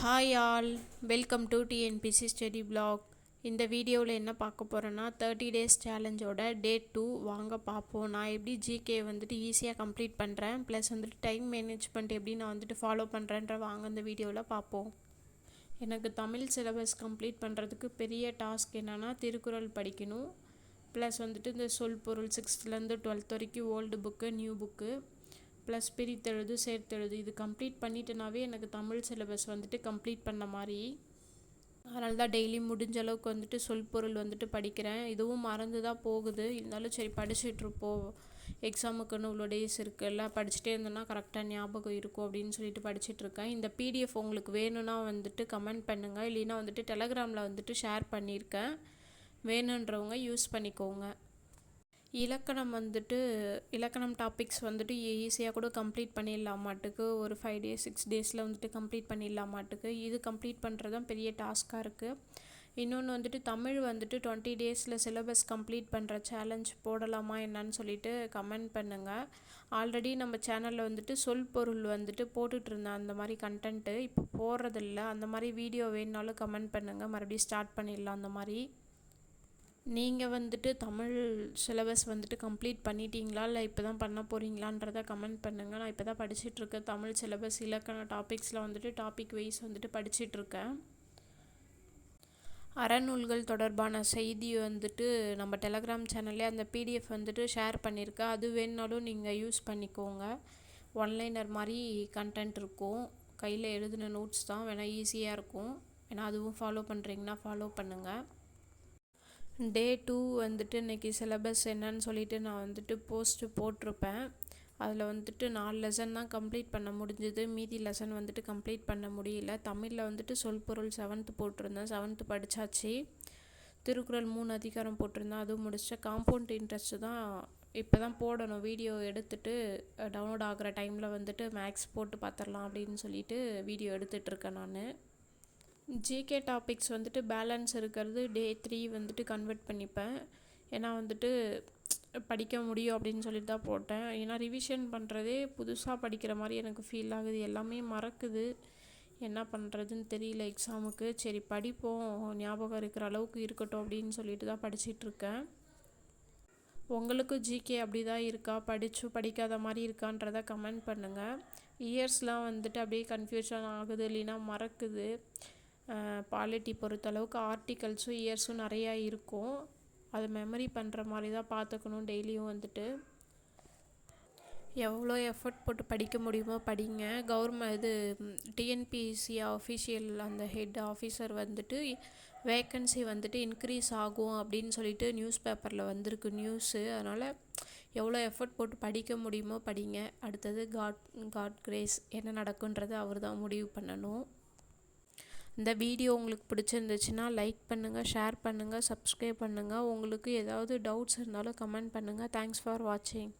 Hi all, welcome to TNPSC study block. இந்த வீடியோவில் என்ன பார்க்க போகிறேன்னா 30 டேஸ் சேலஞ்சோட டே 2 வாங்க பார்ப்போம். நான் எப்படி ஜிகே ஈஸியாக கம்ப்ளீட் பண்ணுறேன், ப்ளஸ் டைம் மேனேஜ்மெண்ட் எப்படி நான் ஃபாலோ பண்ணுறேன்ற வாங்க இந்த வீடியோவில் பார்ப்போம். எனக்கு தமிழ் சிலபஸ் கம்ப்ளீட் பண்ணுறதுக்கு பெரிய டாஸ்க் என்னென்னா திருக்குறள் படிக்கணும், ப்ளஸ் இந்த சொல் பொருள் 6th-லேருந்து 12th வரைக்கும் old book new book plus பிரித்தெழுது சேர்த்தெழுது இது கம்ப்ளீட் பண்ணிட்டேனாவே எனக்கு தமிழ் சிலபஸ் கம்ப்ளீட் பண்ண மாதிரி. அதனால தான் டெய்லி முடிஞ்ச அளவுக்கு சொல் பொருள் படிக்கிறேன். இதுவும் மறந்து தான் போகுது, இருந்தாலும் சரி படிச்சுட்ருப்போம், எக்ஸாமுக்குன்னு இவ்வளோ டேஸ் இருக்குல்ல, படிச்சுட்டே இருந்தோன்னா கரெக்டாக ஞாபகம் இருக்கும் அப்படின்னு சொல்லிட்டு படிச்சுட்ருக்கேன். இந்த பிடிஎஃப் உங்களுக்கு வேணும்னா கமெண்ட் பண்ணுங்கள், இல்லைன்னா டெலகிராமில் ஷேர் பண்ணியிருக்கேன், வேணுன்றவங்க யூஸ் பண்ணிக்கோங்க. இலக்கணம் இலக்கணம் டாபிக்ஸ் ஈஸியாக கூட கம்ப்ளீட் பண்ணிடலாமாட்டுக்கு, ஒரு 5 days 6 days கம்ப்ளீட் பண்ணிடலாமாட்டுக்கு. இது கம்ப்ளீட் பண்ணுறது தான் பெரிய டாஸ்காக இருக்குது. இன்னொன்று தமிழ் 20 days சிலபஸ் கம்ப்ளீட் பண்ணுற சேலஞ்ச் போடலாமா என்னன்னு சொல்லிட்டு கமெண்ட் பண்ணுங்கள். ஆல்ரெடி நம்ம சேனலில் சொல் பொருள் போட்டுட்ருந்தேன் அந்த மாதிரி கண்டென்ட்டு, இப்போ போடுறதில்ல. அந்த மாதிரி வீடியோ வேணுனாலும் கமெண்ட் பண்ணுங்கள், மறுபடியும் ஸ்டார்ட் பண்ணிடலாம். அந்த மாதிரி நீங்கள் தமிழ் சிலபஸ் கம்ப்ளீட் பண்ணிட்டீங்களா, இல்லை இப்போ தான் பண்ண போகிறீங்களான்றதை கமெண்ட் பண்ணுங்கள். நான் இப்போ தான் படிச்சுட்ருக்கேன் தமிழ் சிலபஸ் இலக்கண டாபிக்ஸில் டாபிக் வைஸ் படிச்சுட்ருக்கேன். அறநூல்கள் தொடர்பான செய்தி நம்ம டெலகிராம் சேனல்லே அந்த பிடிஎஃப் ஷேர் பண்ணியிருக்கேன், அது வேணுனாலும் நீங்கள் யூஸ் பண்ணிக்கோங்க. ஒன்லைனர் மாதிரி கண்டென்ட் இருக்கும், கையில் எழுதின நோட்ஸ் தான், வேணால் ஈஸியாக இருக்கும். ஏன்னா அதுவும் ஃபாலோ பண்ணுறீங்கன்னா ஃபாலோ பண்ணுங்கள். டே 2 இன்றைக்கி சிலபஸ் என்னன்னு சொல்லிட்டு நான் போஸ்ட்டு போட்டிருப்பேன். அதில் 4 லெசன் தான் கம்ப்ளீட் பண்ண முடிஞ்சுது, மீதி லெசன் கம்ப்ளீட் பண்ண முடியல. தமிழில் சொல் பொருள் 7th போட்டிருந்தேன், 7th படித்தாச்சு. திருக்குறள் 3 அதிகாரம் போட்டிருந்தேன், அதுவும் முடிச்சேன். காம்பவுண்ட் இன்ட்ரெஸ்ட்டு தான் இப்போ தான் போடணும், வீடியோ எடுத்துகிட்டு டவுன்லோட் ஆகிற டைமில் மேக்ஸ் போட்டு பார்த்துடலாம் அப்படின்னு சொல்லிட்டு வீடியோ எடுத்துகிட்ருக்கேன் நான். ஜிகே டாபிக்ஸ் பேலன்ஸ் இருக்கிறது டே 3 கன்வெர்ட் பண்ணிப்பேன். ஏன்னா படிக்க முடியும் அப்படின்னு சொல்லிட்டு தான் போட்டேன். ஏன்னா ரிவிஷன் பண்ணுறதே புதுசாக படிக்கிற மாதிரி எனக்கு ஃபீல் ஆகுது, எல்லாமே மறக்குது, என்ன பண்ணுறதுன்னு தெரியல எக்ஸாமுக்கு. சரி படிப்போம், ஞாபகம் இருக்கிற அளவுக்கு இருக்கட்டும் அப்படின்னு சொல்லிட்டு தான் படிச்சிட்ருக்கேன். உங்களுக்கும் ஜிகே அப்படி தான் இருக்கா, படிக்காத மாதிரி இருக்கான்றதை கமெண்ட் பண்ணுங்கள். இயர்ஸ்லாம் அப்படியே கன்ஃபியூஷன் ஆகுது, இல்லைன்னா மறக்குது. பாலிட்டி பொறுத்தளவுக்கு ஆர்டிகல்ஸும் இயர்ஸும் நிறையா இருக்கும், அதை மெமரி பண்ணுற மாதிரி தான் பார்த்துக்கணும். டெய்லியும் எவ்வளோ எஃபர்ட் போட்டு படிக்க முடியுமோ படிங்க. கவர்மெண்ட் டிஎன்பிஎஸ்சி ஆஃபீஷியல் அந்த ஹெட் ஆஃபீஸர் வேக்கன்சி இன்க்ரீஸ் ஆகும் அப்படின்னு சொல்லிட்டு நியூஸ் பேப்பரில் வந்திருக்கு நியூஸு. அதனால் எவ்வளோ எஃபர்ட் போட்டு படிக்க முடியுமோ படிங்க. அடுத்தது காட் கிரேஸ், என்ன நடக்குன்றது அவர் தான் முடிவு பண்ணணும். இந்த வீடியோ உங்களுக்கு பிடிச்சிருந்துச்சுன்னா லைக் பண்ணுங்கள், ஷேர் பண்ணுங்கள், சப்ஸ்கிரைப் பண்ணுங்கள். உங்களுக்கு ஏதாவது டவுட்ஸ் இருந்தாலும் கமெண்ட் பண்ணுங்கள். தேங்க்ஸ் ஃபார் வாட்சிங்.